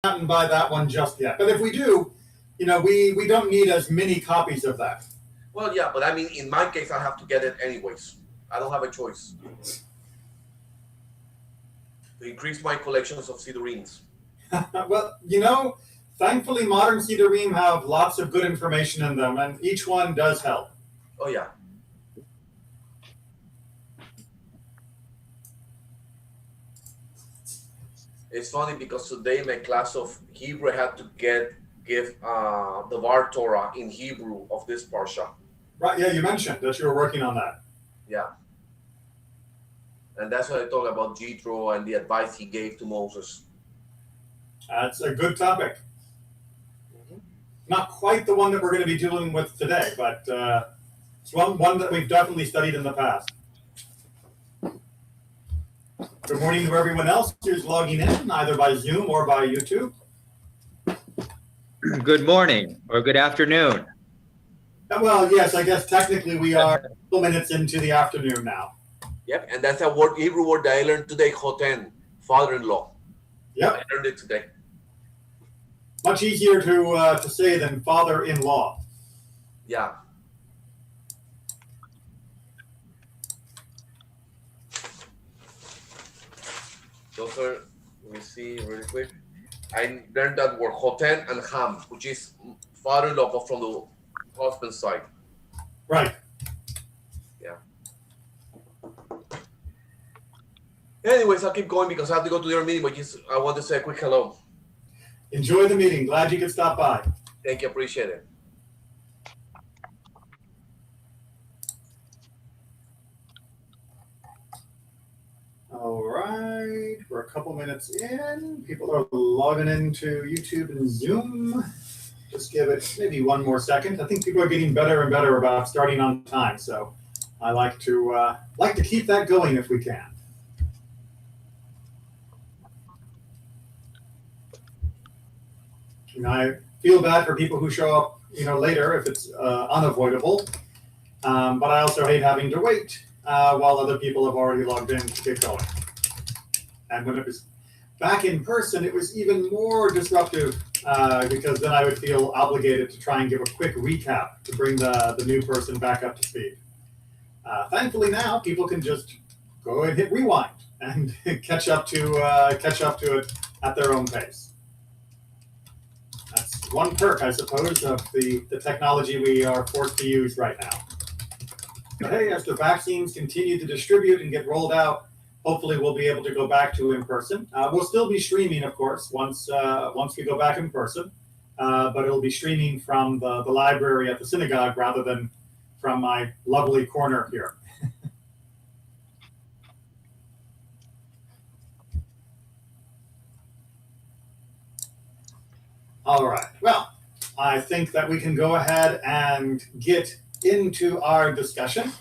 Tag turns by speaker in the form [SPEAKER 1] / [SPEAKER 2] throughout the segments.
[SPEAKER 1] out and buy that one just yet. But if we do, we don't need as many copies of that.
[SPEAKER 2] Well, yeah, but I mean, in my case, I have to get it anyways. I don't have a choice to increase my collections of Sidurines.
[SPEAKER 1] Well, thankfully, modern Sidurim have lots of good information in them, and each one does help.
[SPEAKER 2] Oh, yeah. It's funny because today my class of Hebrew had to give the Var Torah in Hebrew of this Parsha.
[SPEAKER 1] Right, yeah, you mentioned that you were working on that.
[SPEAKER 2] Yeah. And that's what I talk about Yitro and the advice he gave to Moses.
[SPEAKER 1] That's a good topic. Not quite the one that we're going to be dealing with today, but it's one that we've definitely studied in the past. Good morning to everyone else who's logging in, either by Zoom or by YouTube.
[SPEAKER 3] Good morning or good afternoon.
[SPEAKER 1] Well, yes, I guess technically we are a couple minutes into the afternoon now.
[SPEAKER 2] Yep, and that's a Hebrew word that I learned today, choten, father-in-law.
[SPEAKER 1] Yep.
[SPEAKER 2] I learned it today.
[SPEAKER 1] Much easier to say than father-in-law.
[SPEAKER 2] Yeah. Those are, let me see really quick. I learned that word choten and ham, which is father-in-law but from the husband's side.
[SPEAKER 1] Right.
[SPEAKER 2] Yeah. Anyways, I'll keep going because I have to go to the other meeting, but just I want to say a quick hello.
[SPEAKER 1] Enjoy the meeting. Glad you could stop by.
[SPEAKER 2] Thank you. Appreciate it.
[SPEAKER 1] All right. We're a couple minutes in. People are logging into YouTube and Zoom. Just give it maybe one more second. I think people are getting better and better about starting on time, so I like to keep that going if we can. I feel bad for people who show up, later if it's unavoidable. But I also hate having to wait while other people have already logged in to get going. And when it was back in person, it was even more disruptive because then I would feel obligated to try and give a quick recap to bring the new person back up to speed. Thankfully now, people can just go and hit rewind and catch up to it at their own pace. That's one perk, I suppose, of the technology we are forced to use right now. But hey, as the vaccines continue to distribute and get rolled out, hopefully we'll be able to go back to in person. We'll still be streaming, of course, once we go back in person, but it'll be streaming from the library at the synagogue rather than from my lovely corner here. All right. Well, I think that we can go ahead and get into our discussion.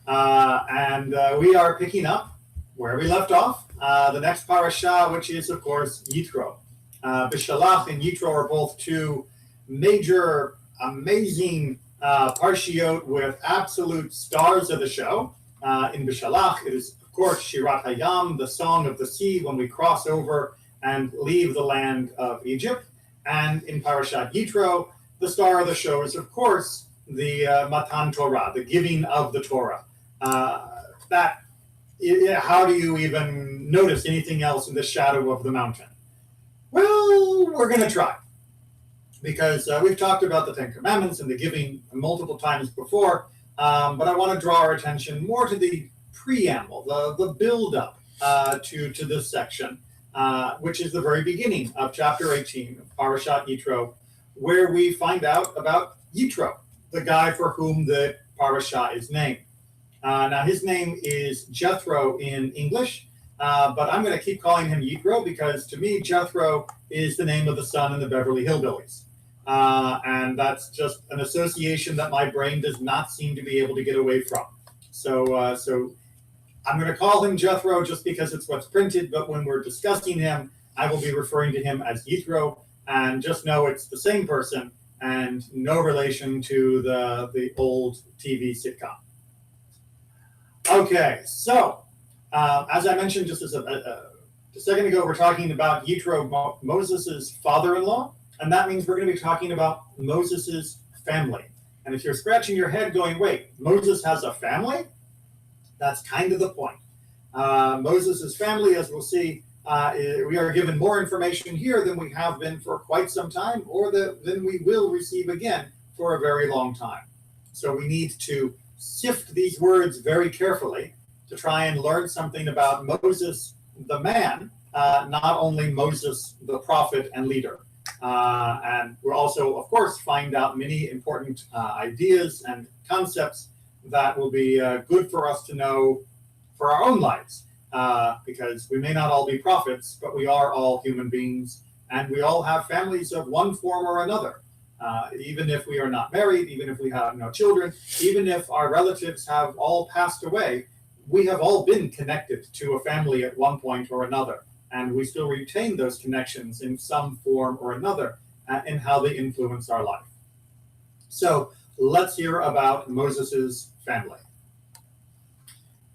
[SPEAKER 1] And we are picking up where we left off. The next parasha, which is, of course, Yitro. Bishalach and Yitro are both two major, amazing parshiot with absolute stars of the show. In Bishalach, it is, of course, Shirat Hayam, the song of the sea when we cross over and leave the land of Egypt. And in Parashat Yitro, the star of the show is, of course, the Matan Torah, the giving of the Torah. How do you even notice anything else in the shadow of the mountain? Well, we're going to try. Because we've talked about the Ten Commandments and the giving multiple times before, but I want to draw our attention more to the preamble, the build-up to this section, which is the very beginning of chapter 18 of Parashat Yitro, where we find out about Yitro, the guy for whom the parasha is named. Now, his name is Jethro in English, but I'm going to keep calling him Yitro because, to me, Jethro is the name of the son in the Beverly Hillbillies. And that's just an association that my brain does not seem to be able to get away from. So I'm going to call him Jethro just because it's what's printed, but when we're discussing him, I will be referring to him as Yitro, and just know it's the same person and no relation to the old TV sitcom. Okay, so as I mentioned, just as a A second ago, we're talking about Yitro, Moses' father-in-law, and that means we're going to be talking about Moses' family. And if you're scratching your head going, wait, Moses has a family? That's kind of the point. Moses' family, as we'll see, we are given more information here than we have been for quite some time, or than we will receive again for a very long time. So we need to sift these words very carefully to try and learn something about Moses, the man, not only Moses, the prophet and leader. And we'll also, of course, find out many important ideas and concepts that will be good for us to know for our own lives, because we may not all be prophets, but we are all human beings, and we all have families of one form or another. Even if we are not married, even if we have no children, even if our relatives have all passed away, we have all been connected to a family at one point or another, and we still retain those connections in some form or another in how they influence our life. So let's hear about Moses' family.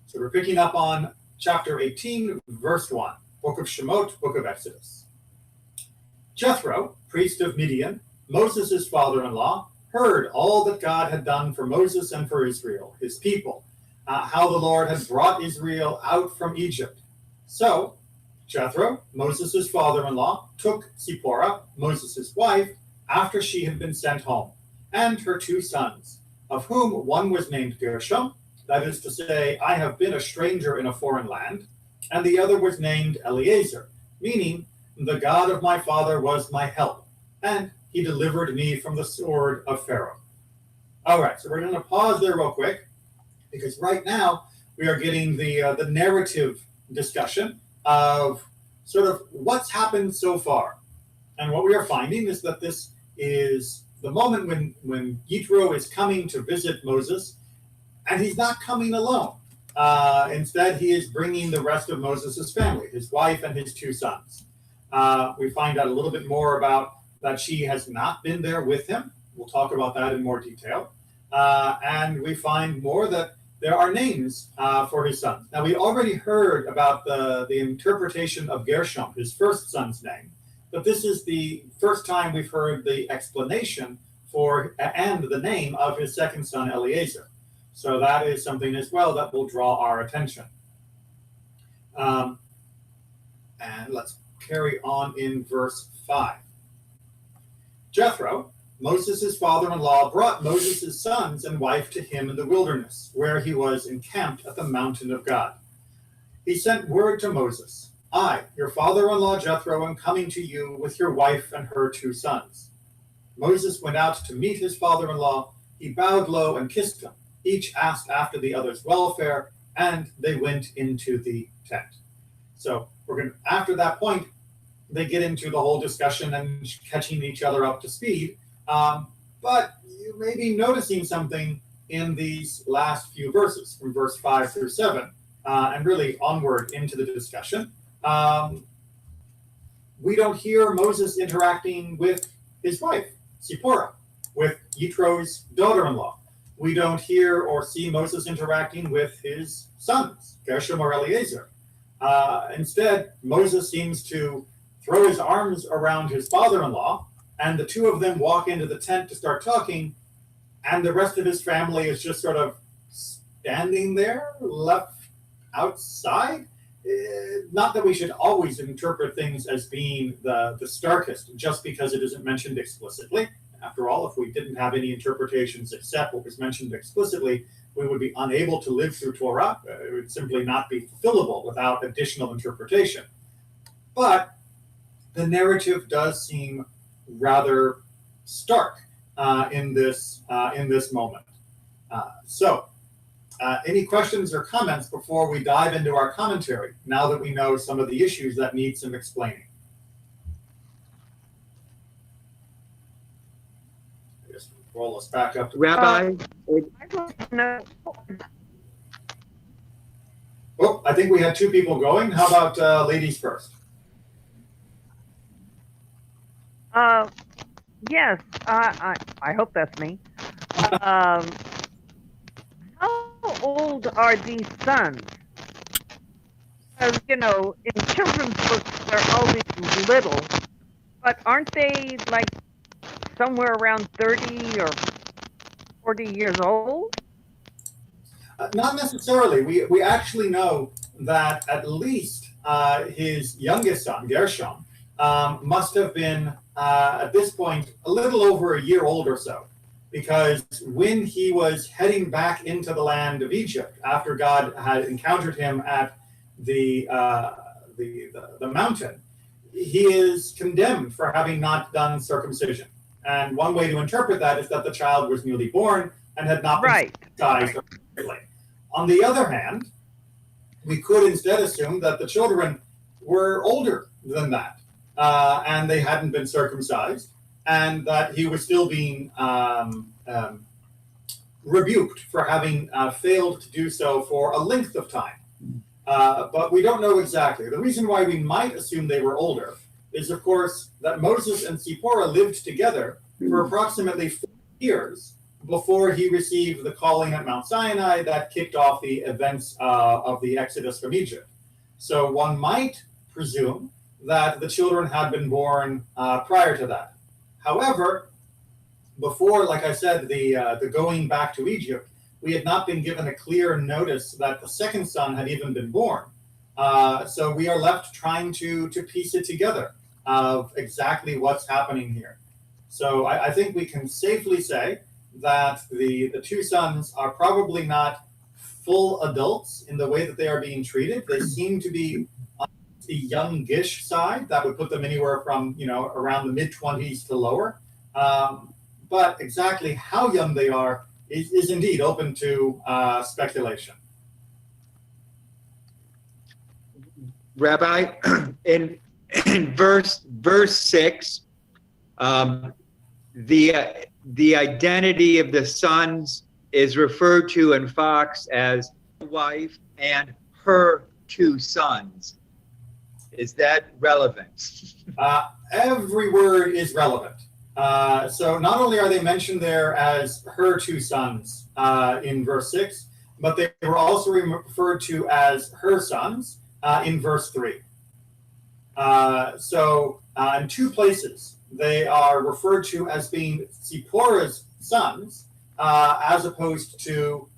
[SPEAKER 1] So we're picking up on chapter 18, verse 1, Book of Shemot, Book of Exodus. Jethro, priest of Midian, Moses' father-in-law, heard all that God had done for Moses and for Israel, his people, how the Lord had brought Israel out from Egypt. So Jethro, Moses' father-in-law, took Zipporah, Moses' wife, after she had been sent home, and her 2 sons, of whom one was named Gershom, that is to say, I have been a stranger in a foreign land, and the other was named Eleazar, meaning, the God of my father was my help, and he delivered me from the sword of Pharaoh. All right, so we're going to pause there real quick, because right now we are getting the narrative discussion of sort of what's happened so far. And what we are finding is that this is the moment when Yitro is coming to visit Moses, and he's not coming alone. Instead, he is bringing the rest of Moses' family, his wife and his 2 sons. We find out a little bit more about that she has not been there with him. We'll talk about that in more detail. And we find more that there are names for his sons. Now, we already heard about the interpretation of Gershom, his first son's name, but this is the first time we've heard the explanation for and the name of his second son, Eleazar. So that is something as well that will draw our attention. And let's carry on in verse 5. Jethro, Moses' father-in-law, brought Moses' sons and wife to him in the wilderness, where he was encamped at the mountain of God. He sent word to Moses, I, your father-in-law Jethro, am coming to you with your wife and her 2 sons. Moses went out to meet his father-in-law. He bowed low and kissed him. Each asked after the other's welfare, and they went into the tent. So after that point, they get into the whole discussion and catching each other up to speed. But you may be noticing something in these last few verses, from verse 5 through 7, and really onward into the discussion. We don't hear Moses interacting with his wife, Zipporah, with Yitro's daughter-in-law. We don't hear or see Moses interacting with his sons, Gershom or Eleazar. Instead, Moses seems to throw his arms around his father-in-law, and the 2 of them walk into the tent to start talking, and the rest of his family is just sort of standing there, left outside. Not that we should always interpret things as being the starkest, just because it isn't mentioned explicitly. After all, if we didn't have any interpretations except what was mentioned explicitly, we would be unable to live through Torah. It would simply not be fulfillable without additional interpretation. But the narrative does seem rather stark in this moment. So, any questions or comments before we dive into our commentary, now that we know some of the issues that need some explaining? Just roll us back up to
[SPEAKER 3] Rabbi,
[SPEAKER 1] Oh, I think we had 2 people going. How about ladies first?
[SPEAKER 4] Yes, I hope that's me. How old are these sons? Because, in children's books are always little, but aren't they like somewhere around 30 or 40 years old?
[SPEAKER 1] Not necessarily. We actually know that at least his youngest son, Gershom, must have been at this point a little over a year old or so, because when he was heading back into the land of Egypt after God had encountered him at the mountain, he is condemned for having not done circumcision. And one way to interpret that is that the child was newly born and had not been circumcised appropriately. On the other hand, we could instead assume that the children were older than that, and they hadn't been circumcised, and that he was still being rebuked for having failed to do so for a length of time. But we don't know exactly. The reason why we might assume they were older is, of course, that Moses and Zipporah lived together for approximately 4 years before he received the calling at Mount Sinai that kicked off the events of the Exodus from Egypt. So one might presume that the children had been born prior to that. However, before, like I said, the going back to Egypt, we had not been given a clear notice that the second son had even been born. So we are left trying to piece it together of exactly what's happening here. So I think we can safely say that the two sons are probably not full adults in the way that they are being treated. They seem to be on the youngish side. That would put them anywhere from, around the mid-20s to lower. But exactly how young they are is indeed open to speculation.
[SPEAKER 3] Rabbi, in verse 6, the identity of the sons is referred to in Fox as wife and her 2 sons. Is that relevant?
[SPEAKER 1] Every word is relevant. So not only are they mentioned there as her 2 sons in verse 6, but they were also referred to as her sons in verse 3. So in 2 places, they are referred to as being Zipporah's sons, as opposed to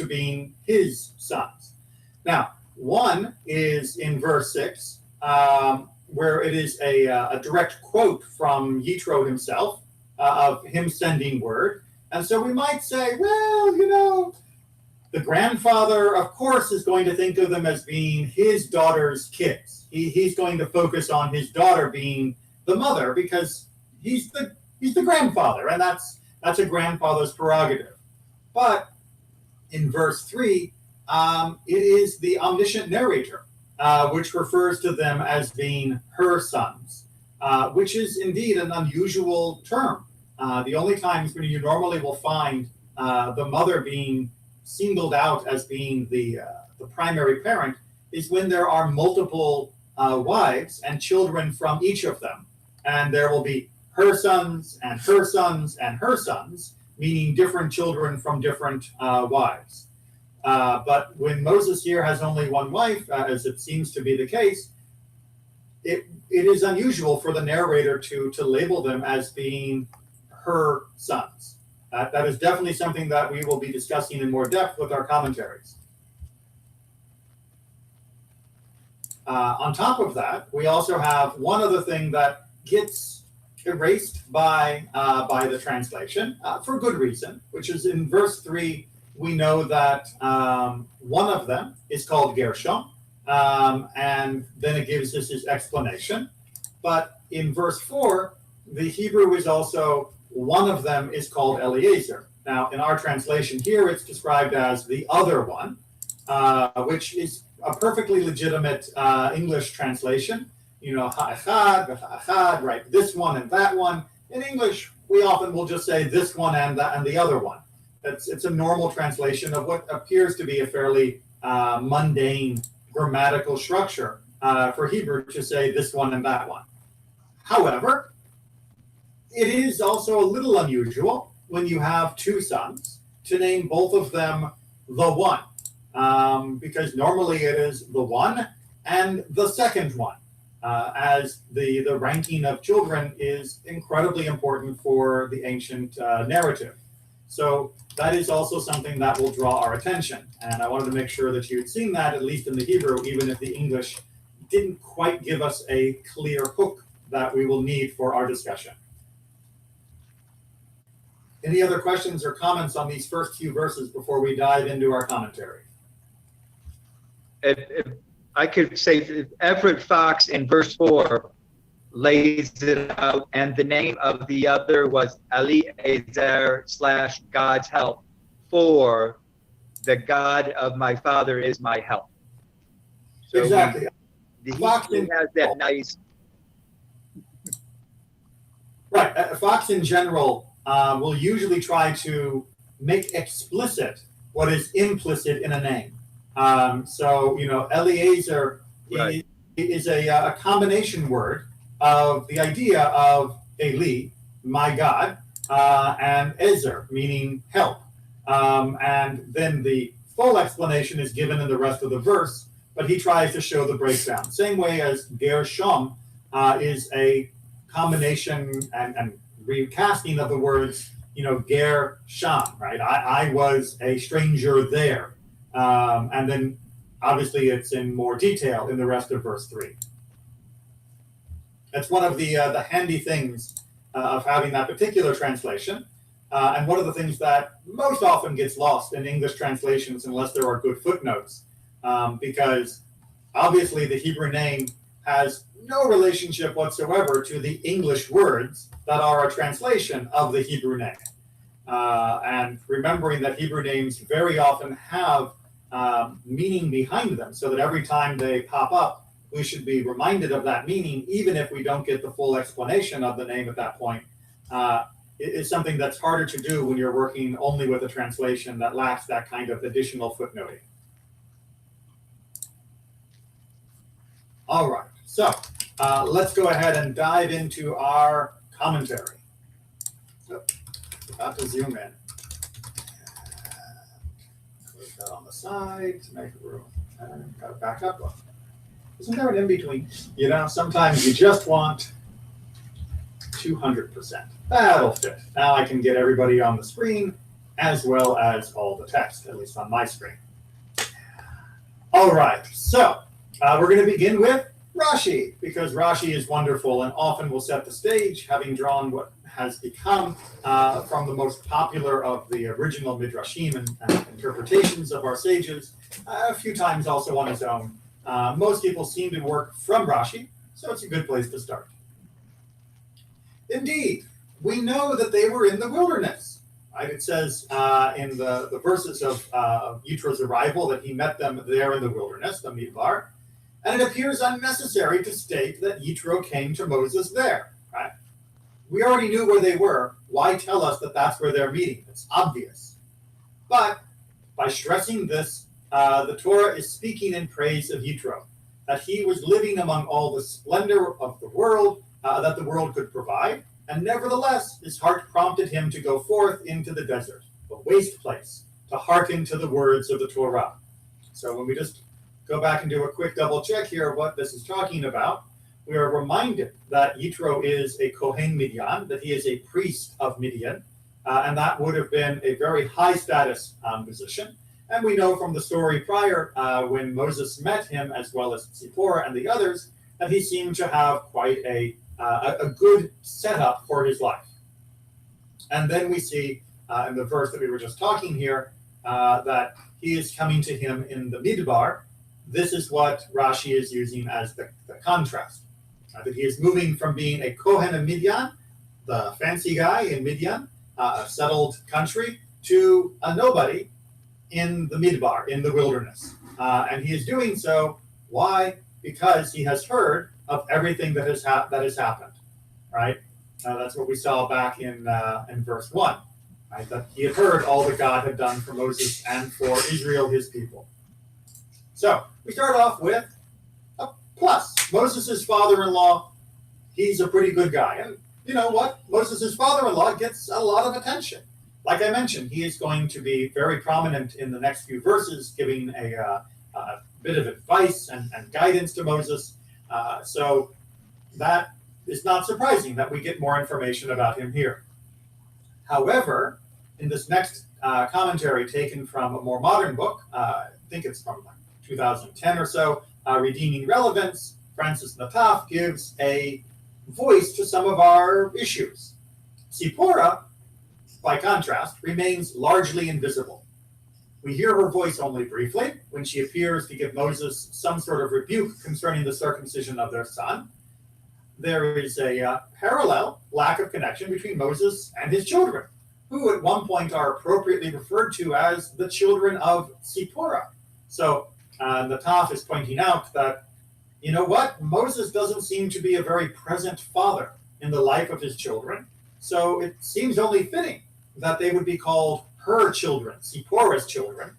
[SPEAKER 1] being his sons. Now, one is in verse 6, where it is a direct quote from Yitro himself of him sending word. And so we might say, well, the grandfather, of course, is going to think of them as being his daughter's kids. He's going to focus on his daughter being the mother because he's the grandfather, and that's a grandfather's prerogative. But in verse 3, it is the omniscient narrator, which refers to them as being her sons, which is indeed an unusual term. The only times when you normally will find the mother being singled out as being the primary parent is when there are multiple wives and children from each of them. And there will be her sons and her sons and her sons, meaning different children from different wives. But when Moses here has only one wife, as it seems to be the case, it is unusual for the narrator to label them as being her sons. That is definitely something that we will be discussing in more depth with our commentaries. On top of that, we also have one other thing that gets erased by the translation for good reason, which is in verse 3, we know that one of them is called Gershom, and then it gives us his explanation. But in verse 4, the Hebrew is also one of them is called Eliezer. Now, in our translation here, it's described as the other one, which is a perfectly legitimate English translation. Ha'echad, v'ha'echad, right? This one and that one. In English, we often will just say this one and the other one. It's a normal translation of what appears to be a fairly mundane grammatical structure for Hebrew to say this one and that one. However, it is also a little unusual when you have 2 sons to name both of them the one. because normally it is the one and the second one, as the ranking of children is incredibly important for the ancient narrative. So that is also something that will draw our attention. And I wanted to make sure that you'd seen that, at least in the Hebrew, even if the English didn't quite give us a clear hook that we will need for our discussion. Any other questions or comments on these first few verses before we dive into our commentary?
[SPEAKER 3] If I could say, if Everett Fox in verse 4 lays it out, and the name of the other was Eliezer / God's help, for the God of my father is my help. So
[SPEAKER 1] Exactly.
[SPEAKER 3] He
[SPEAKER 1] Fox
[SPEAKER 3] has that nice.
[SPEAKER 1] Right. Fox in general will usually try to make explicit what is implicit in a name. So, Eliezer
[SPEAKER 3] Right.
[SPEAKER 1] is a combination word of the idea of Eli, my God, and Ezer, meaning help. And then the full explanation is given in the rest of the verse, but he tries to show the breakdown. Same way as Gershom is a combination and recasting of the words, Ger Sham, right? I was a stranger there. And then obviously it's in more detail in the rest of verse 3. That's one of the handy things of having that particular translation. And one of the things that most often gets lost in English translations unless there are good footnotes, because obviously the Hebrew name has no relationship whatsoever to the English words that are a translation of the Hebrew name. And remembering that Hebrew names very often have meaning behind them, so that every time they pop up, we should be reminded of that meaning, even if we don't get the full explanation of the name at that point. It is something that's harder to do when you're working only with a translation that lacks that kind of additional footnoting. All right, so let's go ahead and dive into our commentary. So, about to zoom in. Put that on the side to make room. And got it back up. Isn't there an in-between? Sometimes you just want 200%. That'll fit. Now I can get everybody on the screen as well as all the text, at least on my screen. All right, so we're going to begin with Rashi, because Rashi is wonderful and often will set the stage, having drawn what has become from the most popular of the original Midrashim and interpretations of our sages, a few times also on his own. Most people seem to work from Rashi, so it's a good place to start. Indeed, we know that they were in the wilderness. Right? It says in the verses of Yitro's arrival that he met them there in the wilderness, the Midbar, and it appears unnecessary to state that Yitro came to Moses there. Right? We already knew where they were. Why tell us that that's where they're meeting? It's obvious. But by stressing this, the Torah is speaking in praise of Yitro, that he was living among all the splendor of the world that the world could provide, and nevertheless his heart prompted him to go forth into the desert, the waste place, to hearken to the words of the Torah. So when we just go back and do a quick double check here of what this is talking about, we are reminded that Yitro is a Kohen Midian, that he is a priest of Midian, and that would have been a very high status position. And we know from the story prior, when Moses met him, as well as Zipporah and the others, that he seemed to have quite a good setup for his life. And then we see in the verse that we were just talking here, that he is coming to him in the Midbar. This is what Rashi is using as the contrast. That he is moving from being a Kohen in Midian, the fancy guy in Midian, a settled country, to a nobody in the Midbar, in the wilderness. And he is doing so, why? Because he has heard of everything that has happened, right? That's what we saw back in verse 1, right? That he had heard all that God had done for Moses and for Israel, his people. So we start off with a plus. Moses' father-in-law, he's a pretty good guy. And you know what? Moses' father-in-law gets a lot of attention. like I mentioned, he is going to be very prominent in the next few verses, giving a bit of advice and guidance to Moses. So that is not surprising that we get more information about him here. However, in this next commentary taken from a more modern book, I think it's from like 2010 or so, Redeeming Relevance, Francis Nataf gives a voice to some of our issues. Zipporah, by contrast, remains largely invisible. We hear her voice only briefly when she appears to give Moses some sort of rebuke concerning the circumcision of their son. There is a parallel lack of connection between Moses and his children, who at one point are appropriately referred to as the children of Zipporah. So Nataf is pointing out that, you know what, Moses doesn't seem to be a very present father in the life of his children, so it seems only fitting that they would be called her children, Zipporah's children,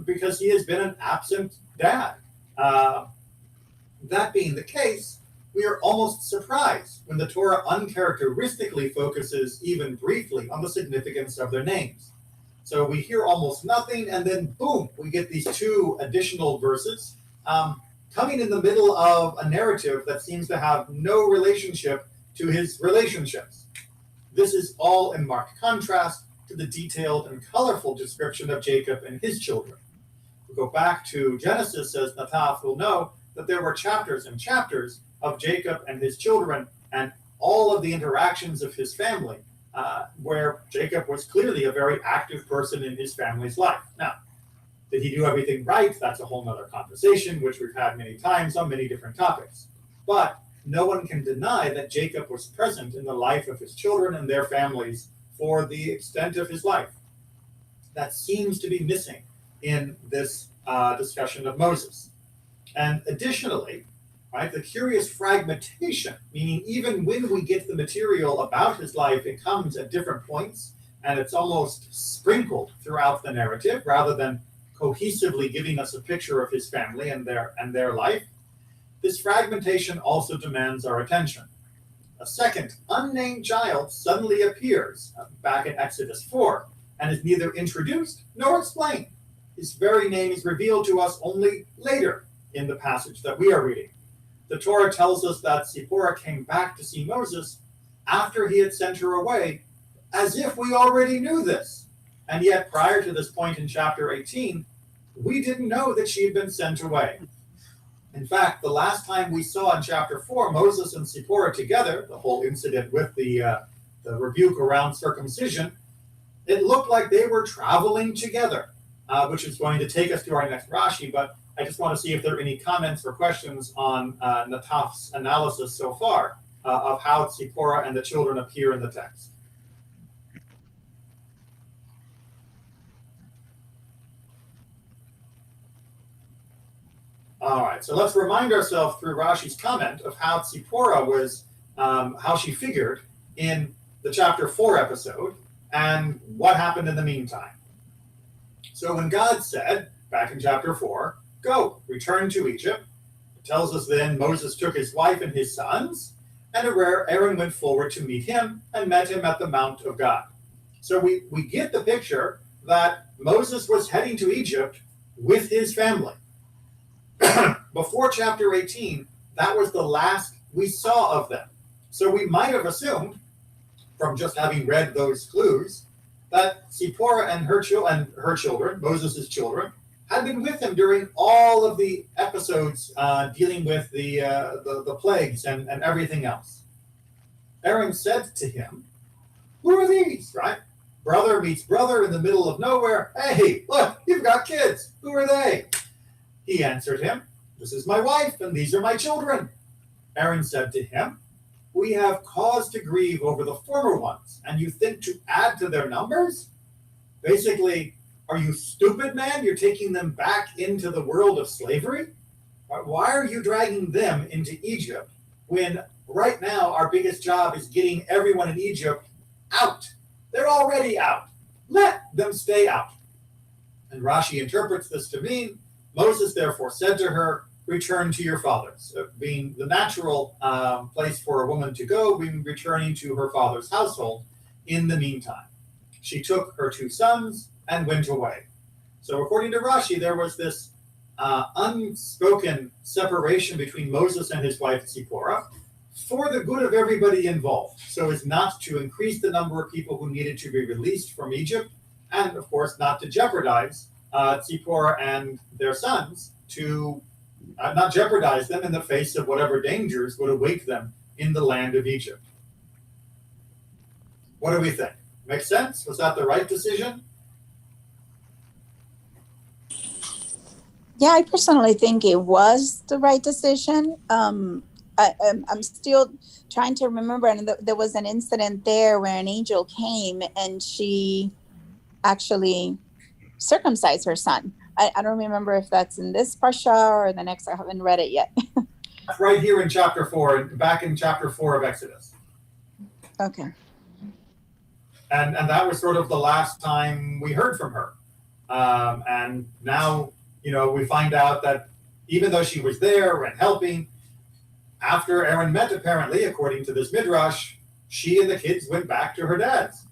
[SPEAKER 1] because he has been an absent dad. That being the case, we are almost surprised when the Torah uncharacteristically focuses even briefly on the significance of their names. So we hear almost nothing, and then boom, we get these two additional verses coming in the middle of a narrative that seems to have no relationship to his relationships. This is all in marked contrast to the detailed and colorful description of Jacob and his children. We go back to Genesis, as Nataf will know, that there were chapters and chapters of Jacob and his children and all of the interactions of his family, where Jacob was clearly a very active person in his family's life. Now, did he do everything right? That's a whole other conversation, which we've had many times on many different topics. But no one can deny that Jacob was present in the life of his children and their families for the extent of his life. That seems to be missing in this discussion of Moses. And additionally, right, the curious fragmentation, meaning even when we get the material about his life, it comes at different points, and it's almost sprinkled throughout the narrative rather than cohesively giving us a picture of his family and their life. This fragmentation also demands our attention. A second unnamed child suddenly appears back in Exodus 4 and is neither introduced nor explained. His very name is revealed to us only later in the passage that we are reading. The Torah tells us that Zipporah came back to see Moses after he had sent her away, as if we already knew this. And yet, prior to this point in chapter 18, we didn't know that she had been sent away. In fact, the last time we saw in chapter 4 Moses and Zipporah together, the whole incident with the rebuke around circumcision, it looked like they were traveling together, which is going to take us to our next Rashi. But I just want to see if there are any comments or questions on Nataf's analysis so far of how Zipporah and the children appear in the text. All right, so let's remind ourselves through Rashi's comment of how Zipporah was, how she figured in the chapter 4 episode and what happened in the meantime. So when God said, back in chapter 4, go, return to Egypt, it tells us then Moses took his wife and his sons, and Aaron went forward to meet him and met him at the Mount of God. So we get the picture that Moses was heading to Egypt with his family. Before chapter 18, that was the last we saw of them. So we might have assumed, from just having read those clues, that Zipporah and her children, Moses' children, had been with him during all of the episodes dealing with the plagues and everything else. Aaron said to him, "Who are these?" Right? Brother meets brother in the middle of nowhere. "Hey, look, you've got kids. Who are they?" He answered him, "This is my wife, and these are my children." Aaron said to him, "We have cause to grieve over the former ones, and you think to add to their numbers?" Basically, are you stupid, man? You're taking them back into the world of slavery? Why are you dragging them into Egypt when right now our biggest job is getting everyone in Egypt out? They're already out. Let them stay out. And Rashi interprets this to mean, Moses therefore said to her, "Return to your fathers," being the natural place for a woman to go, being returning to her father's household in the meantime. she took her 2 sons and went away. So according to Rashi, there was this unspoken separation between Moses and his wife Zipporah for the good of everybody involved, so as not to increase the number of people who needed to be released from Egypt, and of course not to jeopardize Zipporah and their sons, to not jeopardize them in the face of whatever dangers would await them in the land of Egypt. What do we think? Makes sense? Was that the right decision?
[SPEAKER 5] Yeah, I personally think it was the right decision. I'm still trying to remember, and there was an incident there where an angel came and she actually circumcised her son. I don't remember if that's in this Parsha or the next. I haven't read it yet.
[SPEAKER 1] Right here in chapter 4, back in chapter 4 of Exodus.
[SPEAKER 5] Okay.
[SPEAKER 1] And that was sort of the last time we heard from her. And now, we find out that even though she was there and helping, after Aaron met, apparently, according to this midrash, she and the kids went back to her dad's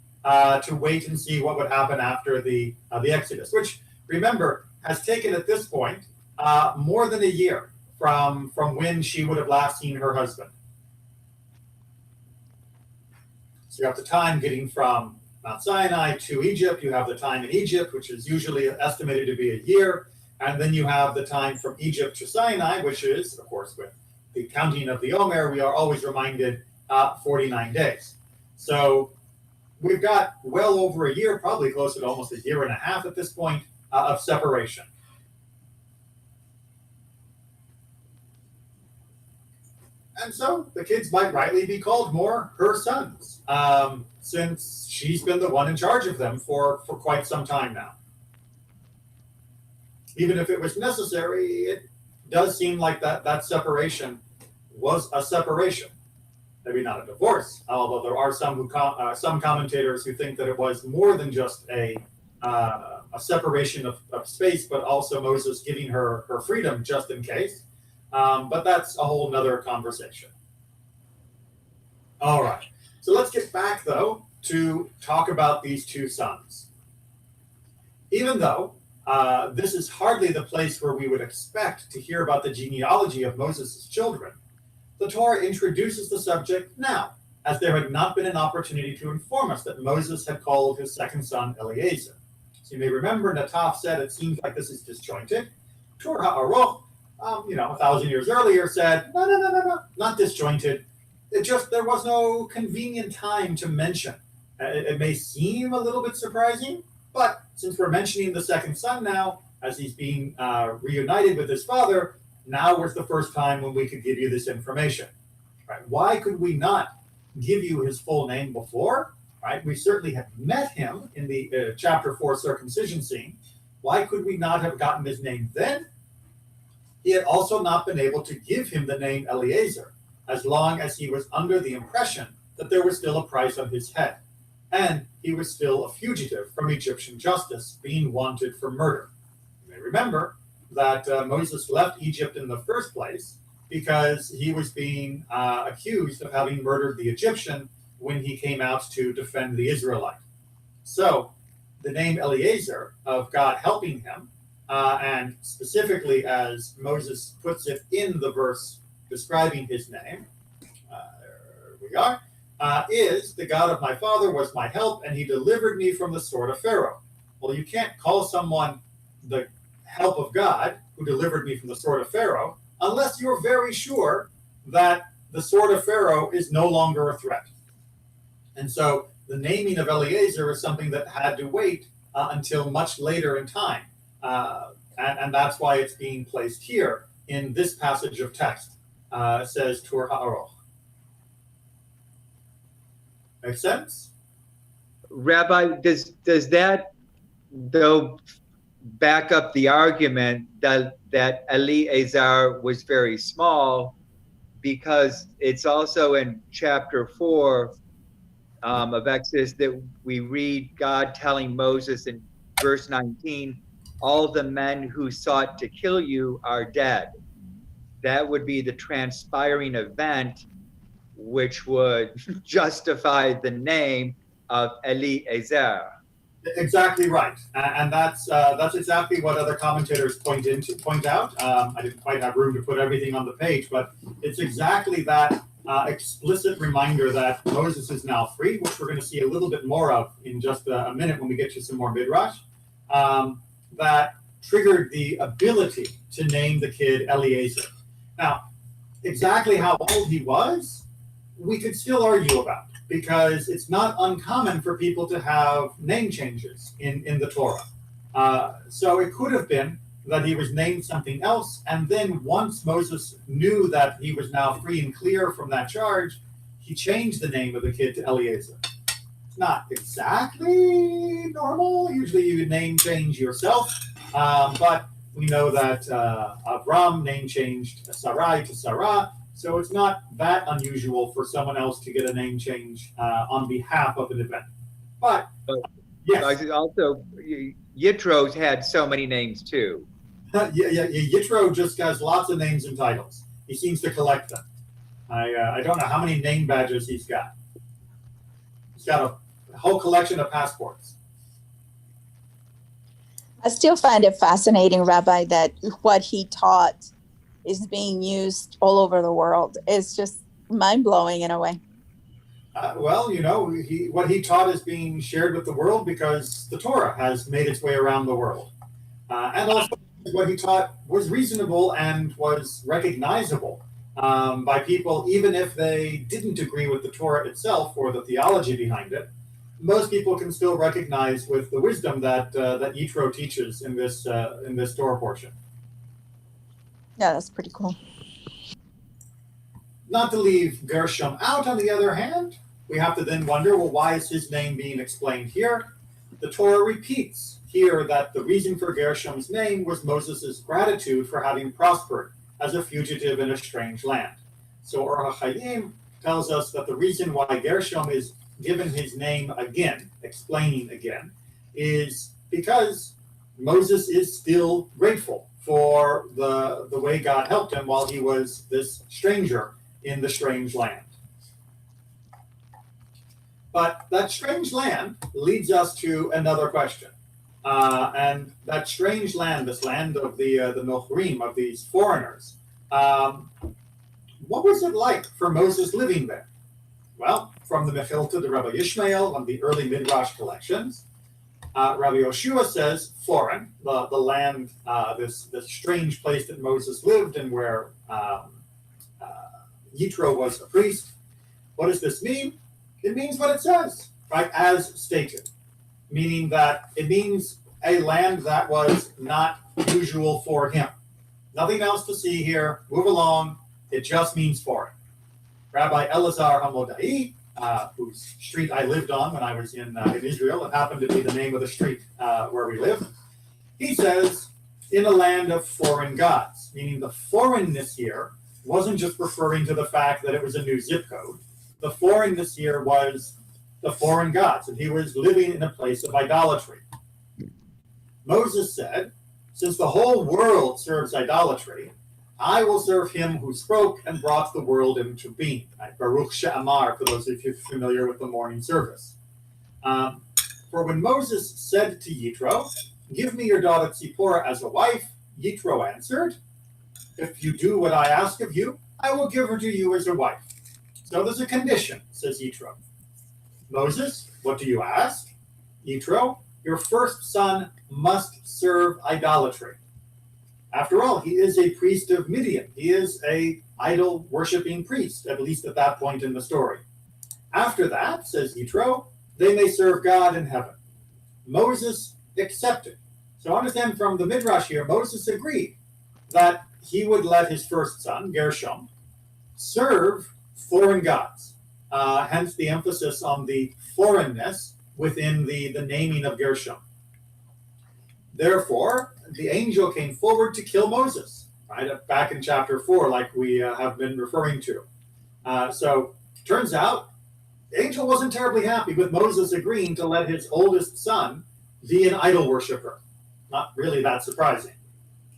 [SPEAKER 1] to wait and see what would happen after the Exodus, which, remember, has taken at this point more than a year from when she would have last seen her husband. So you have the time getting from Mount Sinai to Egypt. You have the time in Egypt, which is usually estimated to be a year. And then you have the time from Egypt to Sinai, which is, of course, with the counting of the Omer, we are always reminded 49 days. So we've got well over a year, probably closer to almost a year and a half at this point, of separation. And so the kids might rightly be called more her sons, since she's been the one in charge of them for quite some time now. Even if it was necessary, it does seem like that separation was a separation. Maybe not a divorce, although there are some commentators who think that it was more than just a separation of space, but also Moses giving her freedom just in case. But that's a whole nother conversation. All right. So let's get back, though, to talk about these 2 sons. Even though this is hardly the place where we would expect to hear about the genealogy of Moses' children, the Torah introduces the subject now, as there had not been an opportunity to inform us that Moses had called his second son Eliezer. So you may remember Nataf said it seems like this is disjointed. Tur HaAroch, 1,000 years earlier, said, no, not disjointed. There was no convenient time to mention. It may seem a little bit surprising, but since we're mentioning the second son now, as he's being reunited with his father, now was the first time when we could give you this information. Right? Why could we not give you his full name before? Right? We certainly had met him in the chapter 4 circumcision scene. Why could we not have gotten his name then? He had also not been able to give him the name Eliezer, as long as he was under the impression that there was still a price on his head, and he was still a fugitive from Egyptian justice, being wanted for murder. You may remember that Moses left Egypt in the first place because he was being accused of having murdered the Egyptian when he came out to defend the Israelite. So the name Eliezer, of God helping him, and specifically as Moses puts it in the verse describing his name, there we are, is the God of my father was my help, and he delivered me from the sword of Pharaoh. Well, you can't call someone the help of God who delivered me from the sword of Pharaoh unless you're very sure that the sword of Pharaoh is no longer a threat. And so the naming of Eliezer is something that had to wait until much later in time. And that's why it's being placed here in this passage of text. It says Tur HaAroch. Make sense?
[SPEAKER 3] Rabbi, does that, though, back up the argument that Eliezer was very small, because it's also in chapter 4 of Exodus that we read God telling Moses in verse 19, all the men who sought to kill you are dead. That would be the transpiring event which would justify the name of Eliezer.
[SPEAKER 1] Exactly right, and that's exactly what other commentators point out. I didn't quite have room to put everything on the page, but it's exactly that explicit reminder that Moses is now free, which we're going to see a little bit more of in just a minute when we get to some more midrash. That triggered the ability to name the kid Eliezer. Now, exactly how old he was, we could still argue about, because it's not uncommon for people to have name changes in the Torah. So it could have been that he was named something else, and then once Moses knew that he was now free and clear from that charge, he changed the name of the kid to Eliezer. It's not exactly normal. Usually you name change yourself, but we know that Avram name changed Sarai to Sarah, so it's not that unusual for someone else to get a name change on behalf of an event. But yes,
[SPEAKER 3] also Yitro's had so many names too.
[SPEAKER 1] yeah, Yitro just has lots of names and titles. He seems to collect them. I don't know how many name badges he's got. He's got a whole collection of passports.
[SPEAKER 5] I still find it fascinating, Rabbi, that what he taught is being used all over the world. It's just mind-blowing in a way.
[SPEAKER 1] Well, what he taught is being shared with the world because the Torah has made its way around the world. And also what he taught was reasonable and was recognizable by people, even if they didn't agree with the Torah itself or the theology behind it. Most people can still recognize with the wisdom that Yitro teaches in this Torah portion.
[SPEAKER 5] Yeah, that's pretty cool.
[SPEAKER 1] Not to leave Gershom out, on the other hand, we have to then wonder, well, why is his name being explained here? The Torah repeats here that the reason for Gershom's name was Moses' gratitude for having prospered as a fugitive in a strange land. So Or HaChaim tells us that the reason why Gershom is given his name again, explaining again, is because Moses is still grateful for the way God helped him while he was this stranger in the strange land. But that strange land leads us to another question. And that strange land, this land of the Nochrim, of these foreigners, what was it like for Moses living there? Well, from the Mechilta to Rabbi Yishmael on the early Midrash collections, Rabbi Yoshua says foreign, the land, this strange place that Moses lived and where Yitro was a priest. What does this mean? It means what it says, right? As stated, meaning that it means a land that was not usual for him. Nothing else to see here. Move along. It just means foreign. Rabbi Elazar Hamodai, whose street I lived on when I was in Israel, it happened to be the name of the street where we lived. He says, in a land of foreign gods, meaning the foreignness here wasn't just referring to the fact that it was a new zip code. The foreignness here was the foreign gods, and he was living in a place of idolatry. Moses said, since the whole world serves idolatry, I will serve him who spoke and brought the world into being. Baruch She'amar, for those of you familiar with the morning service. For when Moses said to Yitro, give me your daughter Tzipporah as a wife, Yitro answered, if you do what I ask of you, I will give her to you as a wife. So there's a condition, says Yitro. Moses, what do you ask? Yitro, your first son must serve idolatry. After all, he is a priest of Midian. He is an idol-worshipping priest, at least at that point in the story. After that, says Yitro, they may serve God in heaven. Moses accepted. So understand from the Midrash here, Moses agreed that he would let his first son, Gershom, serve foreign gods. Hence the emphasis on the foreignness within the naming of Gershom. Therefore, the angel came forward to kill Moses, right? Back in chapter 4, like we have been referring to. So turns out, the angel wasn't terribly happy with Moses agreeing to let his oldest son be an idol worshiper. Not really that surprising.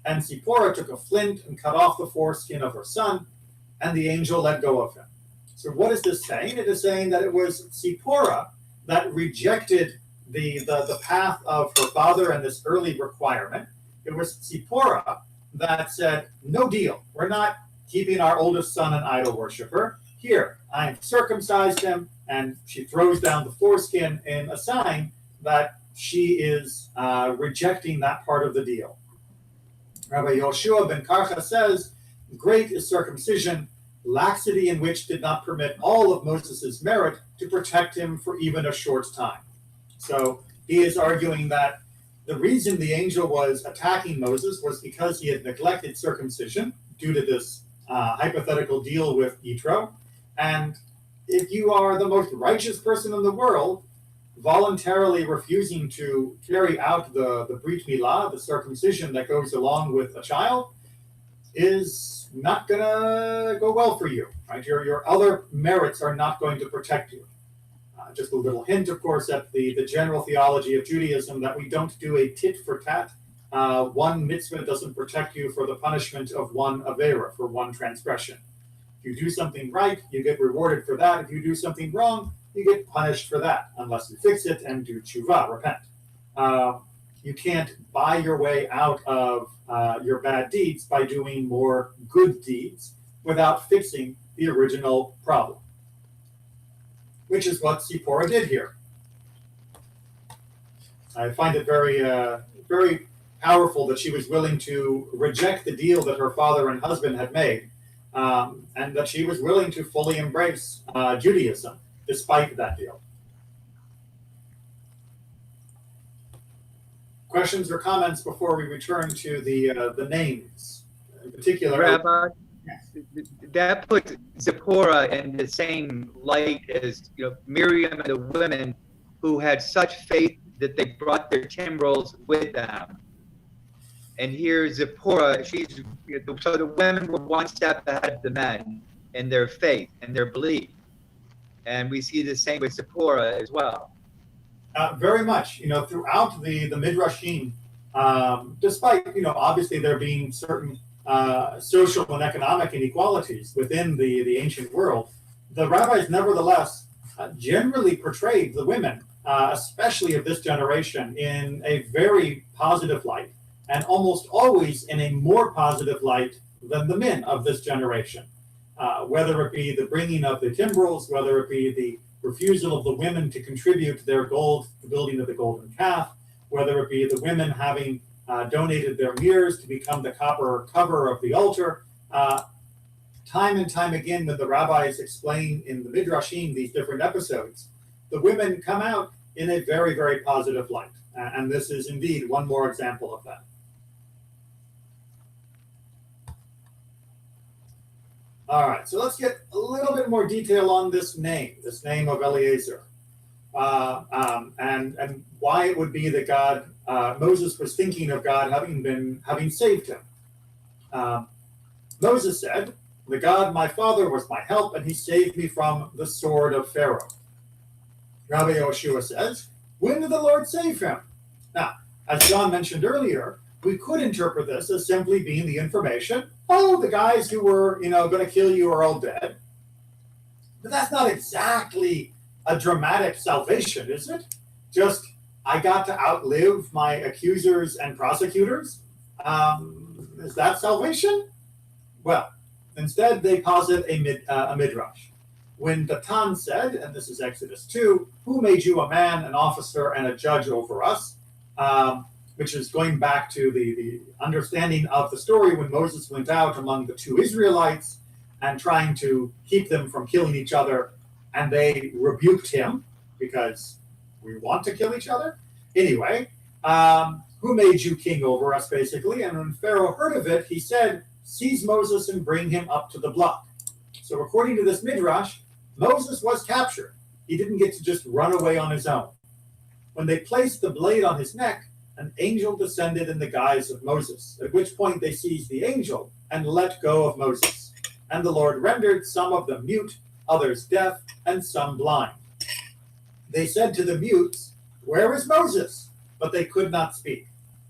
[SPEAKER 1] And Tzipporah took a flint and cut off the foreskin of her son, and the angel let go of him. So what is this saying? It is saying that it was Tzipporah that rejected the path of her father and this early requirement. It was Zipporah that said, no deal. We're not keeping our oldest son an idol worshiper. Here, I have circumcised him, and she throws down the foreskin in a sign that she is rejecting that part of the deal. Rabbi Yoshua ben Karcha says, great is circumcision, laxity in which did not permit all of Moses' merit to protect him for even a short time. So he is arguing that the reason the angel was attacking Moses was because he had neglected circumcision due to this hypothetical deal with Yitro. And if you are the most righteous person in the world, voluntarily refusing to carry out the Brit Milah, the circumcision that goes along with a child, is not going to go well for you. Right? Your other merits are not going to protect you. Just a little hint, of course, at the general theology of Judaism that we don't do a tit for tat. One mitzvah doesn't protect you for the punishment of one avera, for one transgression. If you do something right, you get rewarded for that. If you do something wrong, you get punished for that, unless you fix it and do tshuva, repent. You can't buy your way out of your bad deeds by doing more good deeds without fixing the original problem, which is what Zipporah did here. I find it very, very powerful that she was willing to reject the deal that her father and husband had made, and that she was willing to fully embrace Judaism despite that deal. Questions or comments before we return to the names? In particular,
[SPEAKER 3] Rabbi, that puts Zipporah in the same light as Miriam and the women who had such faith that they brought their timbrels with them. And here Zipporah, so the women were one step ahead of the men in their faith and their belief. And we see the same with Zipporah as well.
[SPEAKER 1] Very much, throughout the Midrashim, despite, obviously there being certain social and economic inequalities within the ancient world, the rabbis nevertheless generally portrayed the women, especially of this generation, in a very positive light, and almost always in a more positive light than the men of this generation. Whether it be the bringing of the timbrels, whether it be the refusal of the women to contribute their gold to the building of the golden calf, whether it be the women having donated their mirrors to become the copper cover of the altar. Time and time again, when the rabbis explain in the Midrashim these different episodes, the women come out in a very, very positive light. And this is indeed one more example of that. All right, so let's get a little bit more detail on this name of Eliezer, and why it would be that Moses was thinking of God having saved him. Moses said, "The God my father was my help, and he saved me from the sword of Pharaoh." Rabbi Yoshua says, "When did the Lord save him?" Now, as John mentioned earlier, we could interpret this as simply being the information, the guys who were, going to kill you are all dead. But that's not exactly a dramatic salvation, is it? Just, I got to outlive my accusers and prosecutors? Is that salvation? Well, instead they posit a midrash. When Datan said, and this is Exodus 2, "Who made you a man, an officer, and a judge over us?" Which is going back to the understanding of the story when Moses went out among the two Israelites and trying to keep them from killing each other, and they rebuked him because we want to kill each other. Anyway, who made you king over us, basically? And when Pharaoh heard of it, he said, "Seize Moses and bring him up to the block." So according to this midrash, Moses was captured. He didn't get to just run away on his own. When they placed the blade on his neck, an angel descended in the guise of Moses, at which point they seized the angel and let go of Moses. And the Lord rendered some of them mute, others deaf, and some blind. They said to the mutes, "Where is Moses?" But they could not speak.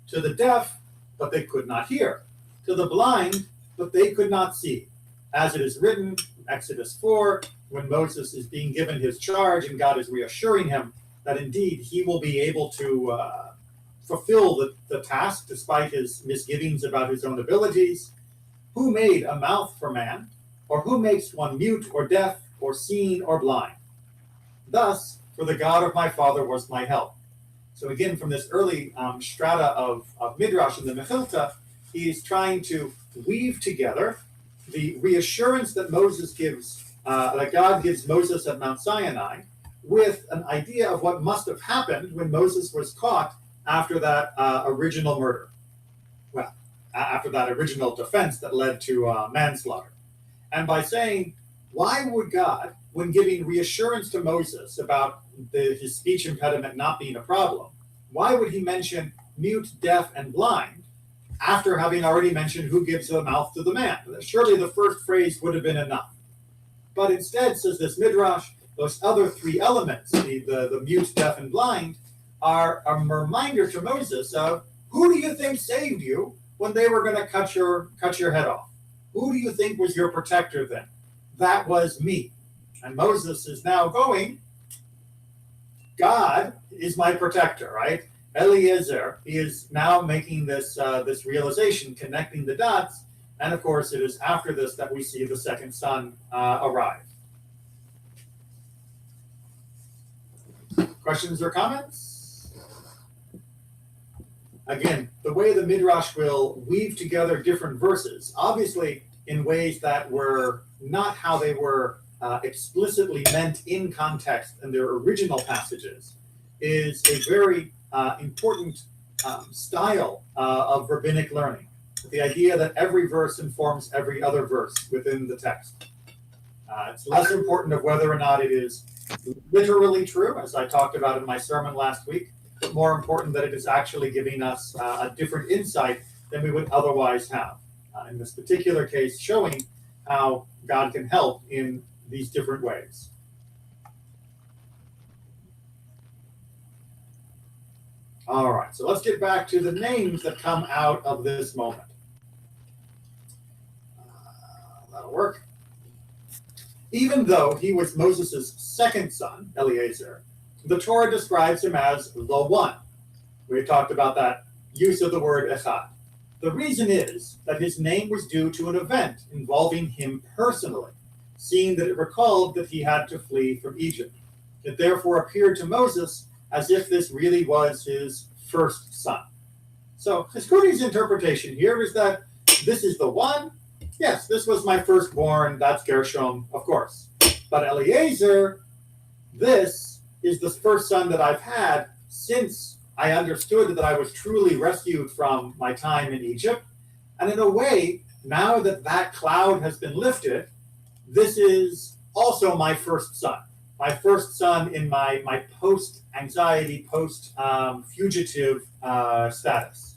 [SPEAKER 1] To the deaf, but they could not hear. To the blind, but they could not see. As it is written, Exodus 4, when Moses is being given his charge and God is reassuring him, that indeed he will be able to fulfill the task despite his misgivings about his own abilities. Who made a mouth for man, or who makes one mute or deaf or seen or blind? Thus, for the God of my father was my help. So again, from this early strata of Midrash in the Mechilta, he's trying to weave together the reassurance that Moses gives, that God gives Moses at Mount Sinai, with an idea of what must have happened when Moses was caught after that original murder. Well, after that original defense that led to manslaughter. And by saying, why would God, when giving reassurance to Moses about his speech impediment not being a problem, why would he mention mute, deaf, and blind after having already mentioned who gives a mouth to the man? Surely the first phrase would have been enough. But instead, says this Midrash, those other three elements, the mute, deaf, and blind, are a reminder to Moses of who do you think saved you when they were going to cut your head off? Who do you think was your protector then? That was me. And Moses is now going, God is my protector, right? Eliezer, he is now making this realization, connecting the dots. And of course, it is after this that we see the second son arrive. Questions or comments? Again, the way the Midrash will weave together different verses, obviously in ways that were not how they were explicitly meant in context in their original passages, is a very important style of rabbinic learning. The idea that every verse informs every other verse within the text. It's less important of whether or not it is literally true, as I talked about in my sermon last week, but more important that it is actually giving us a different insight than we would otherwise have. In this particular case, showing how God can help in these different ways. All right, so let's get back to the names that come out of this moment. That'll work. Even though he was Moses' second son, Eliezer, the Torah describes him as the one. We talked about that use of the word echad. The reason is that his name was due to an event involving him personally, seeing that it recalled that he had to flee from Egypt. It therefore appeared to Moses as if this really was his first son. So Chizkuni's interpretation here is that this is the one. Yes, this was my firstborn, that's Gershom, of course. But Eliezer, this is the first son that I've had since I understood that I was truly rescued from my time in Egypt. And in a way, now that that cloud has been lifted, this is also my first son. My first son in my post-anxiety, post-fugitive status.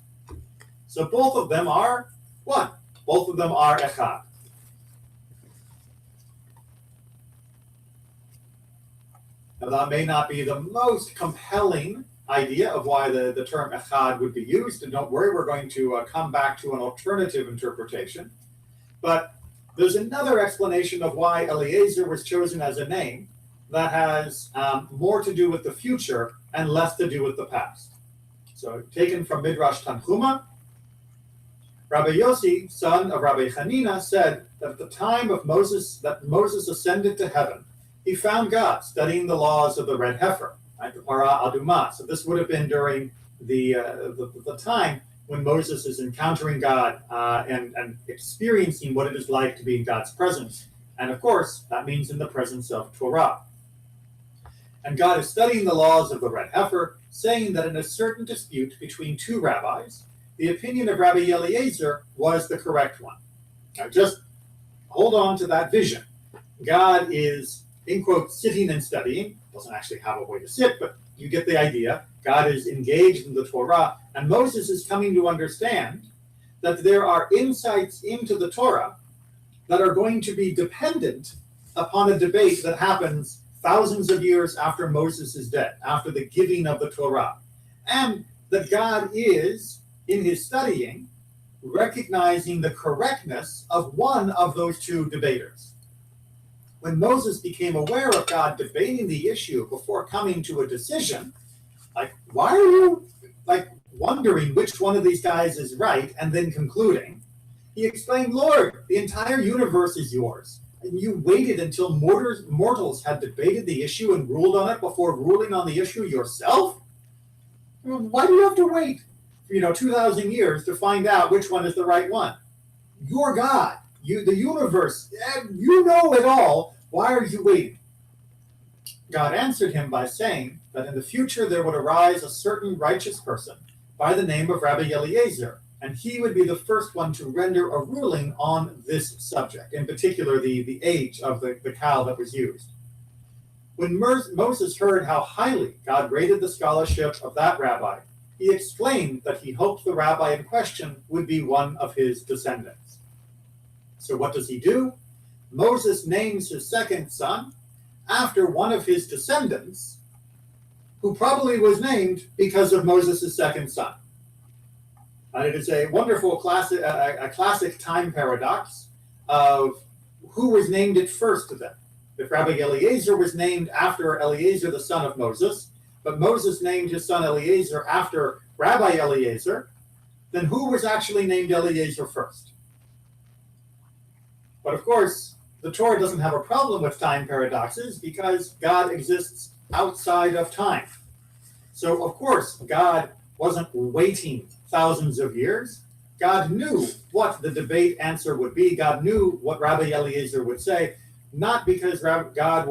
[SPEAKER 1] So both of them are one. Both of them are echad. Now that may not be the most compelling idea of why the term echad would be used, and don't worry, we're going to come back to an alternative interpretation. But there's another explanation of why Eliezer was chosen as a name that has more to do with the future and less to do with the past. So taken from Midrash Tanhuma, Rabbi Yossi, son of Rabbi Hanina, said that at the time of Moses ascended to heaven, he found God studying the laws of the red heifer, right, the Para Adumah. So this would have been during the time when Moses is encountering God and experiencing what it is like to be in God's presence. And of course, that means in the presence of Torah. And God is studying the laws of the red heifer, saying that in a certain dispute between two rabbis, the opinion of Rabbi Eliezer was the correct one. Now just hold on to that vision. God is, in quotes, sitting and studying. Doesn't actually have a way to sit, but you get the idea. God is engaged in the Torah, and Moses is coming to understand that there are insights into the Torah that are going to be dependent upon a debate that happens thousands of years after Moses is dead, after the giving of the Torah. And that God is, in his studying, recognizing the correctness of one of those two debaters. when Moses became aware of God debating the issue before coming to a decision, like, why are you like wondering which one of these guys is right and then concluding? He explained, Lord, the entire universe is yours. And you waited until mortals had debated the issue and ruled on it before ruling on the issue yourself? Why do you have to wait, 2,000 years to find out which one is the right one? You're God. The universe, you know it all. Why are you waiting? God answered him by saying that in the future there would arise a certain righteous person by the name of Rabbi Eliezer, and he would be the first one to render a ruling on this subject, in particular the age of the cow that was used. When Moses heard how highly God rated the scholarship of that rabbi, he explained that he hoped the rabbi in question would be one of his descendants. So what does he do? Moses names his second son after one of his descendants, who probably was named because of Moses' second son. It is a wonderful classic time paradox of who was named it first to them. If Rabbi Eliezer was named after Eliezer, the son of Moses, but Moses named his son Eliezer after Rabbi Eliezer, then who was actually named Eliezer first? But of course, the Torah doesn't have a problem with time paradoxes because God exists outside of time. So of course, God wasn't waiting thousands of years. God knew what the debate answer would be. God knew what Rabbi Eliezer would say, not because God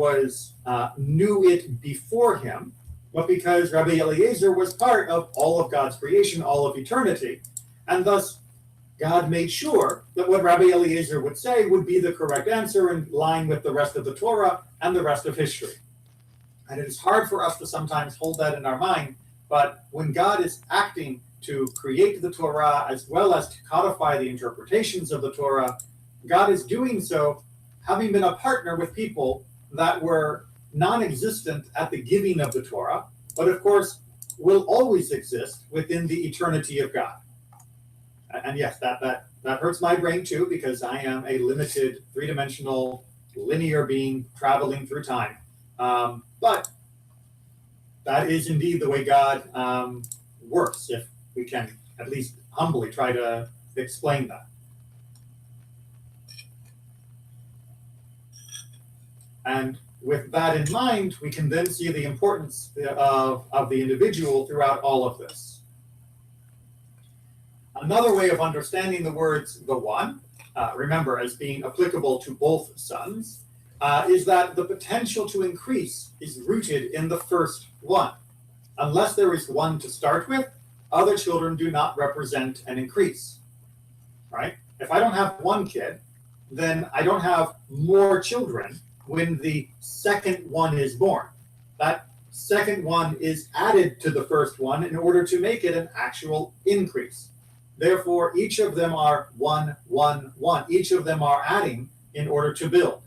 [SPEAKER 1] knew it before him, but because Rabbi Eliezer was part of all of God's creation, all of eternity. And thus, God made sure that what Rabbi Eliezer would say would be the correct answer in line with the rest of the Torah and the rest of history. And it is hard for us to sometimes hold that in our mind, but when God is acting to create the Torah as well as to codify the interpretations of the Torah, God is doing so having been a partner with people that were non-existent at the giving of the Torah, but of course will always exist within the eternity of God. And yes, that hurts my brain too, because I am a limited, three-dimensional, linear being traveling through time. But that is indeed the way God works, if we can at least humbly try to explain that. And with that in mind, we can then see the importance of the individual throughout all of this. Another way of understanding the words "the one," remember, as being applicable to both sons, is that the potential to increase is rooted in the first one. Unless there is one to start with, other children do not represent an increase, right? If I don't have one kid, then I don't have more children when the second one is born. That second one is added to the first one in order to make it an actual increase. Therefore, each of them are 1, 1, 1. Each of them are adding in order to build.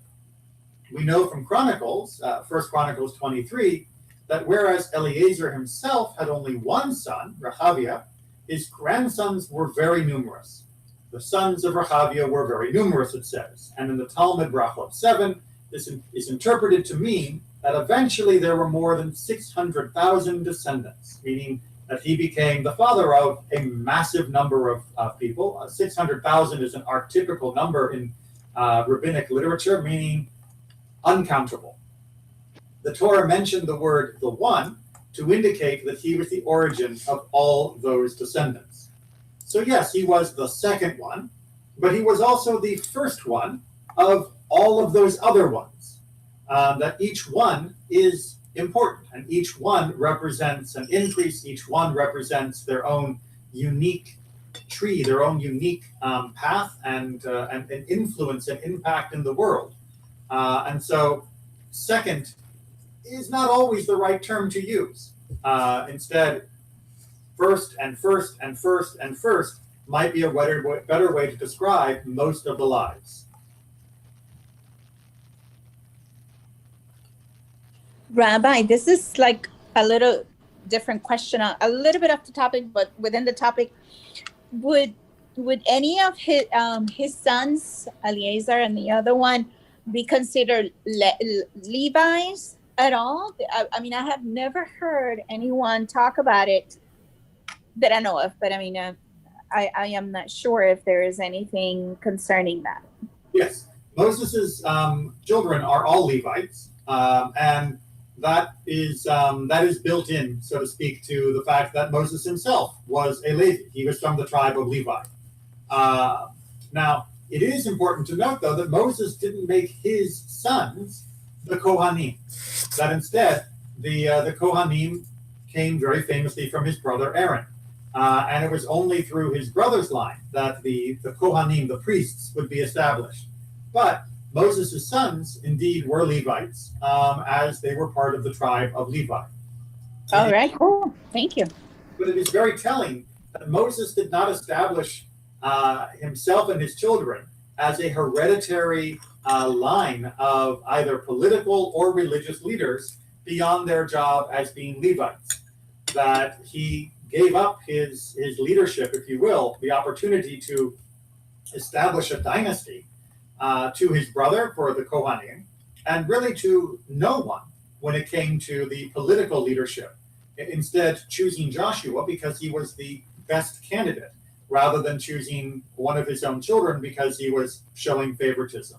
[SPEAKER 1] We know from Chronicles, 1 Chronicles 23, that whereas Eliezer himself had only one son, Rehabiah, his grandsons were very numerous. The sons of Rehabiah were very numerous, it says. And in the Talmud Brachot 7, this is interpreted to mean that eventually there were more than 600,000 descendants, meaning that he became the father of a massive number of people. 600,000 is an archetypical number in rabbinic literature, meaning uncountable. The Torah mentioned the word "the one" to indicate that he was the origin of all those descendants. So yes, he was the second one, but he was also the first one of all of those other ones. That each one is important, and each one represents an increase. Each one represents their own unique tree, their own unique path, and an influence and impact in the world. And so, second is not always the right term to use. Instead, first and first and first and first might be a better way to describe most of the lives.
[SPEAKER 5] Rabbi, this is like a little different question, a little bit off the topic, but within the topic. Would any of his sons, Eliezer and the other one, be considered Levi's at all? I mean, I have never heard anyone talk about it that I know of, but I mean, I am not sure if there is anything concerning that.
[SPEAKER 1] Yes, Moses's children are all Levites, and that is built in, so to speak, to the fact that Moses himself was a Levi. He was from the tribe of Levi. Now, it is important to note, though, that Moses didn't make his sons the Kohanim. That instead, the Kohanim came very famously from his brother Aaron. And it was only through his brother's line that the Kohanim, the priests, would be established. But Moses' sons indeed were Levites, as they were part of the tribe of Levi.
[SPEAKER 5] All right, cool. Thank you.
[SPEAKER 1] But it is very telling that Moses did not establish himself and his children as a hereditary line of either political or religious leaders beyond their job as being Levites. That he gave up his leadership, if you will, the opportunity to establish a dynasty to his brother for the Kohanim, and really to no one when it came to the political leadership. Instead, choosing Joshua because he was the best candidate, rather than choosing one of his own children because he was showing favoritism.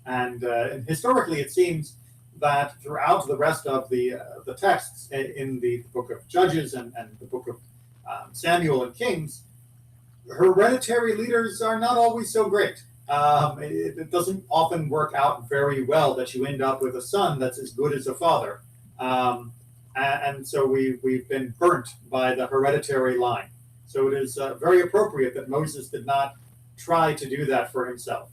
[SPEAKER 1] And historically, it seems that throughout the rest of the texts in the book of Judges and the book of Samuel and Kings, hereditary leaders are not always so great. It doesn't often work out very well that you end up with a son that's as good as a father. And so we've been burnt by the hereditary line. So it is very appropriate that Moses did not try to do that for himself.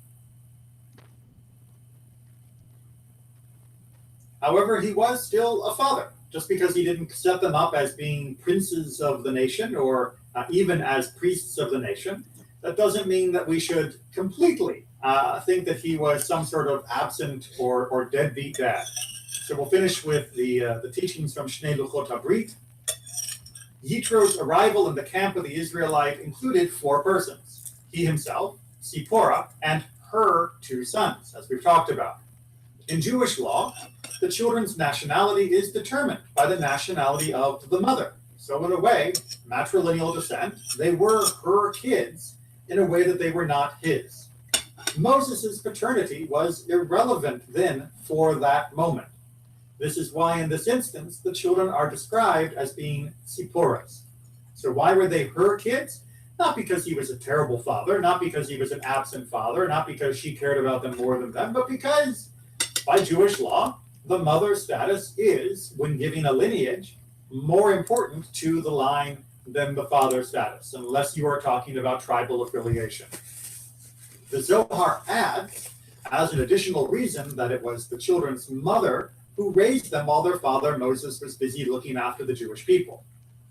[SPEAKER 1] However, he was still a father. Just because he didn't set them up as being princes of the nation or even as priests of the nation, that doesn't mean that we should completely think that he was some sort of absent or deadbeat dad. So we'll finish with the teachings from Shnei Luchot HaBrit. Yitro's arrival in the camp of the Israelite included 4 persons: he himself, Zipporah, and her 2 sons, as we've talked about. In Jewish law, the children's nationality is determined by the nationality of the mother. So in a way, matrilineal descent, they were her kids in a way that they were not his. Moses' paternity was irrelevant then for that moment. This is why in this instance, the children are described as being Zipporah's. So why were they her kids? Not because he was a terrible father, not because he was an absent father, not because she cared about them more than them, but because by Jewish law, the mother's status is, when giving a lineage, more important to the line than the father's status, unless you are talking about tribal affiliation. The Zohar adds, as an additional reason, that it was the children's mother who raised them while their father Moses was busy looking after the Jewish people.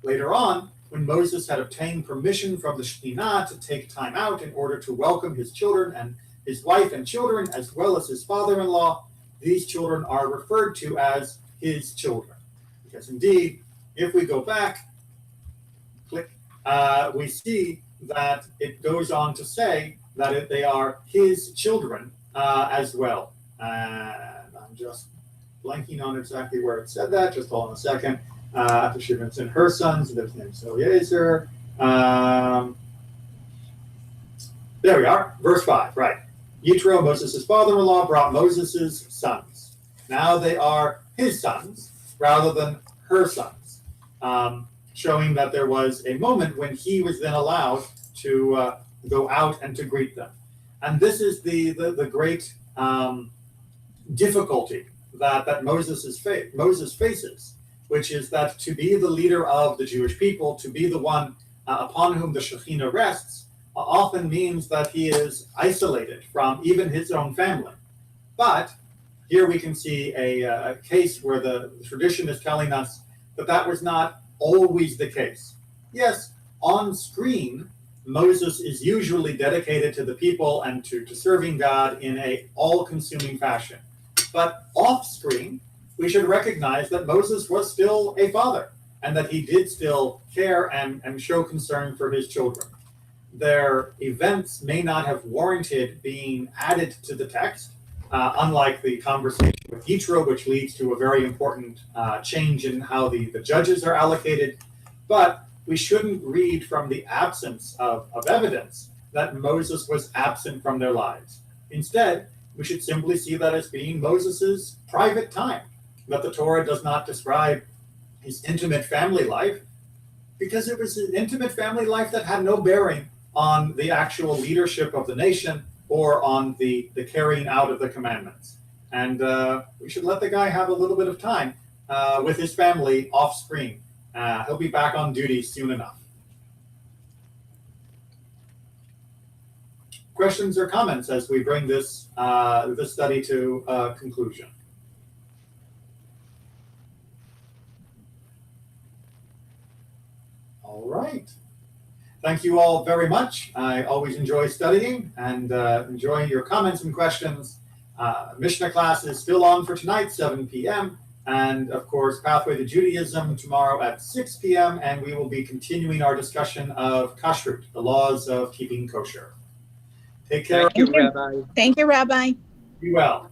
[SPEAKER 1] Later on, when Moses had obtained permission from the Shekhinah to take time out in order to welcome his children and his wife and children, as well as his father-in-law, these children are referred to as his children. Because indeed, if we go back, click, we see that it goes on to say that they are his children as well. And I'm just blanking on exactly where it said that. Just hold on a second. After she mentioned her sons, their name's Eliezer. There we are, verse 5, right. Yitro, Moses' father-in-law, brought Moses' sons. Now they are his sons rather than her sons, showing that there was a moment when he was then allowed to go out and to greet them. And this is the great difficulty that Moses faces, which is that to be the leader of the Jewish people, to be the one upon whom the Shekhinah rests, often means that he is isolated from even his own family. But here we can see a case where the tradition is telling us that that was not always the case. Yes, on screen, Moses is usually dedicated to the people and to serving God in a all-consuming fashion. But off screen, we should recognize that Moses was still a father and that he did still care and show concern for his children. Their events may not have warranted being added to the text, unlike the conversation with Yitro, which leads to a very important change in how the judges are allocated. But we shouldn't read from the absence of evidence that Moses was absent from their lives. Instead, we should simply see that as being Moses's private time, that the Torah does not describe his intimate family life, because it was an intimate family life that had no bearing on the actual leadership of the nation or on the carrying out of the commandments. And we should let the guy have a little bit of time with his family off screen. He'll be back on duty soon enough. Questions or comments as we bring this study to conclusion? All right. Thank you all very much. I always enjoy studying and enjoy your comments and questions. Mishnah class is still on for tonight, 7 p.m. And of course, Pathway to Judaism tomorrow at 6 p.m. And we will be continuing our discussion of kashrut, the laws of keeping kosher. Take care.
[SPEAKER 3] Thank you, Rabbi.
[SPEAKER 5] Thank you, Rabbi.
[SPEAKER 1] Be well.